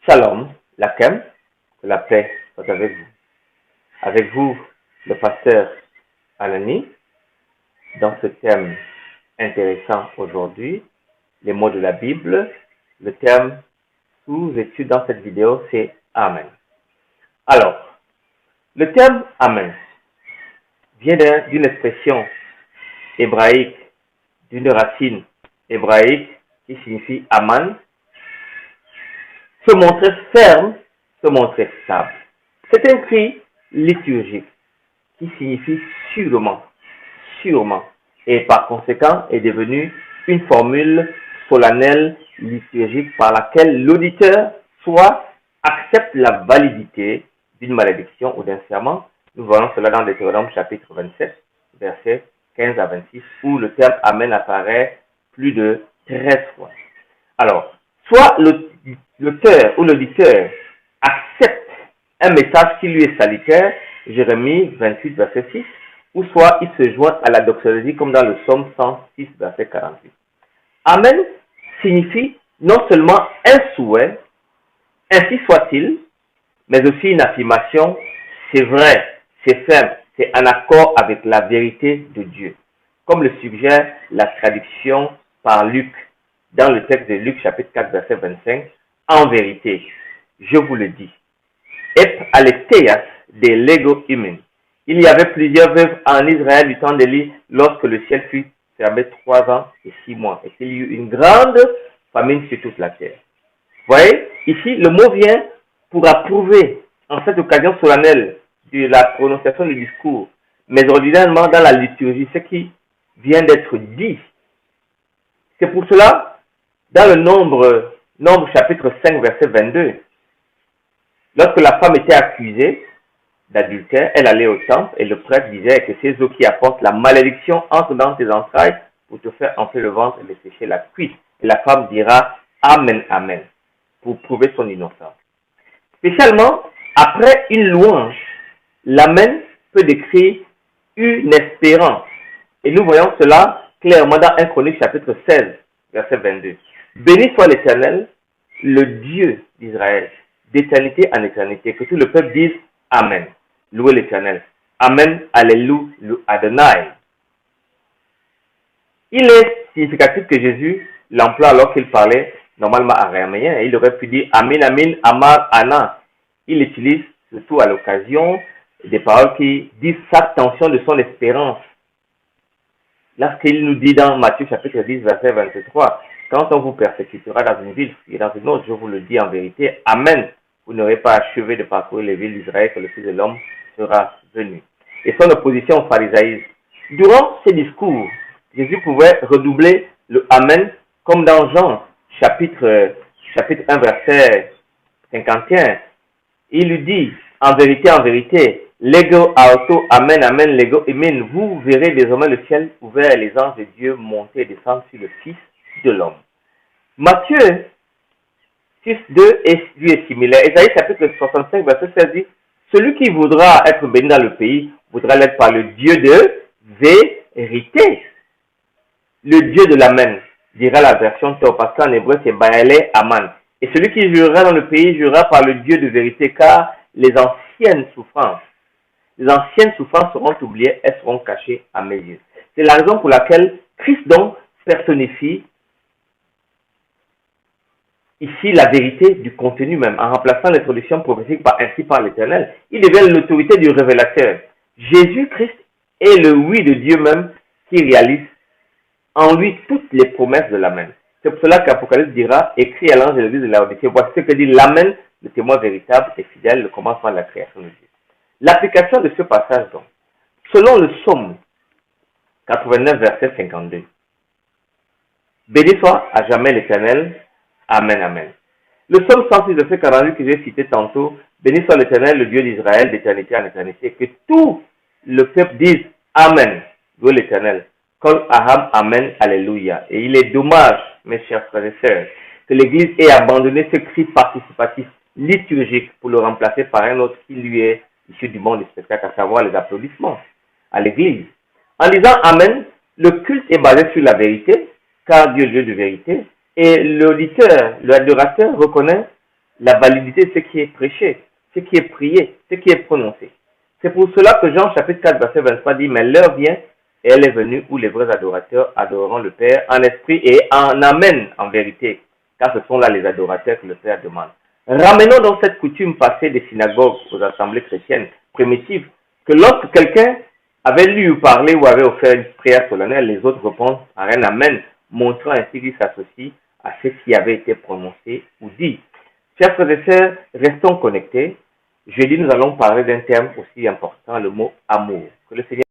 Shalom, Lakem, que la paix soit avec vous. Avec vous, le pasteur Anani, dans ce thème intéressant aujourd'hui, les mots de la Bible. Le thème sous-étude dans cette vidéo, c'est Amen. Alors, le terme Amen vient d'une expression hébraïque, d'une racine hébraïque qui signifie Aman, se montrer ferme, se montrer stable. C'est un cri liturgique qui signifie sûrement, sûrement, et par conséquent est devenu une formule solennelle liturgique par laquelle l'auditeur soit accepte la validité d'une malédiction ou d'un serment. Nous voyons cela dans Deutéronome chapitre 27, versets 15 à 26, où le terme Amen apparaît plus de 13 fois. Alors, soit l'auteur ou l'auditeur accepte un message qui lui est salutaire, Jérémie 28, verset 6, ou soit il se joint à la doxologie comme dans le psaume 106, verset 48. Amen signifie non seulement un souhait, ainsi soit-il, mais aussi une affirmation, c'est vrai, c'est ferme, c'est en accord avec la vérité de Dieu. Comme le suggère la traduction par Luc, dans le texte de Luc chapitre 4, verset 25, en vérité, je vous le dis, ep aletheias de lego humain. Il y avait plusieurs veuves en Israël du temps d'Élie lorsque le ciel fut fermé 3 ans et 6 mois et qu'il y eut une grande famine sur toute la terre. Vous voyez, ici, le mot vient pour approuver en cette occasion solennelle de la prononciation du discours, mais ordinairement dans la liturgie, ce qui vient d'être dit. C'est pour cela, dans le nombre chapitre 5, verset 22, lorsque la femme était accusée d'adultère, elle allait au temple et le prêtre disait que ces eaux qui apportent la malédiction entrent dans tes entrailles pour te faire enfler le ventre et dessécher la cuisse. Et la femme dira Amen, Amen, pour prouver son innocence. Spécialement, après une louange, l'Amen peut décrire une espérance. Et nous voyons cela clairement dans 1 Chronique chapitre 16, verset 22. Béni soit l'Éternel, le Dieu d'Israël, d'éternité en éternité. Que tout le peuple dise Amen. Louez l'Éternel. Amen. Alléluia. Adonai. Il est significatif que Jésus l'emploie alors qu'il parlait normalement araméen. Il aurait pu dire Amen, Amen, Amar, Anna. Il utilise surtout à l'occasion des paroles qui disent sa tension de son espérance. Lorsqu'il nous dit dans Matthieu chapitre 10, verset 23, quand on vous persécutera dans une ville et dans une autre, je vous le dis en vérité, Amen. Vous n'aurez pas achevé de parcourir les villes d'Israël que le Fils de l'homme sera venu. Et son opposition au pharisaïsme. Durant ces discours, Jésus pouvait redoubler le Amen comme dans Jean chapitre 1, verset 51. Il lui dit, en vérité, Lego auto, Amen, Amen, Lego, Amen. Vous verrez désormais le ciel ouvert et les anges de Dieu monter et descendre sur le Fils de l'homme. Matthieu 6, 2 lui est similaire. Ésaïe chapitre 65, verset 16 dit, celui qui voudra être béni dans le pays voudra l'être par le Dieu de vérité. Le Dieu de l'Amen, dira la version Théo, parce qu'en hébreu c'est Baale Aman. Et celui qui jurera dans le pays jurera par le Dieu de vérité, car les anciennes souffrances seront oubliées, elles seront cachées à mes yeux. C'est la raison pour laquelle Christ donc personnifie ici la vérité du contenu même, en remplaçant l'introduction prophétique ainsi par l'Éternel. Il devient l'autorité du révélateur. Jésus-Christ est le oui de Dieu même qui réalise en lui toutes les promesses de l'Amen. C'est pour cela qu'Apocalypse dira, écrit à l'ange de l'église de Laodicée, voici ce que dit l'Amen, le témoin véritable et fidèle, le commencement de la création de Dieu. L'application de ce passage donc, selon le psaume 89, verset 52, béni soit à jamais l'Éternel, Amen, Amen. Le psaume 106, verset 48 que j'ai cité tantôt, béni soit l'Éternel, le Dieu d'Israël, d'éternité en éternité, que tout le peuple dise Amen, louez l'Éternel. Kol Aham, Amen, Alléluia. Et il est dommage, mes chers frères et sœurs, que l'Église ait abandonné ce cri participatif liturgique pour le remplacer par un autre qui lui est issu du monde du spectacle, à savoir les applaudissements à l'Église. En disant Amen, le culte est basé sur la vérité, car Dieu est Dieu de vérité, et l'auditeur, l'adorateur reconnaît la validité de ce qui est prêché, ce qui est prié, ce qui est prononcé. C'est pour cela que Jean chapitre 4 verset 23 dit, mais l'heure vient et elle est venue où les vrais adorateurs adoreront le Père en esprit et en amen en vérité, car ce sont là les adorateurs que le Père demande. Ramenons donc cette coutume passée des synagogues aux assemblées chrétiennes primitives, que lorsque quelqu'un avait lu ou parlé ou avait offert une prière solennelle, les autres répondent par un amen, montrant ainsi qu'ils s'associent à ce qui avait été prononcé ou dit. Chers frères et sœurs, restons connectés. Jeudi, nous allons parler d'un terme aussi important, le mot amour. Que le Seigneur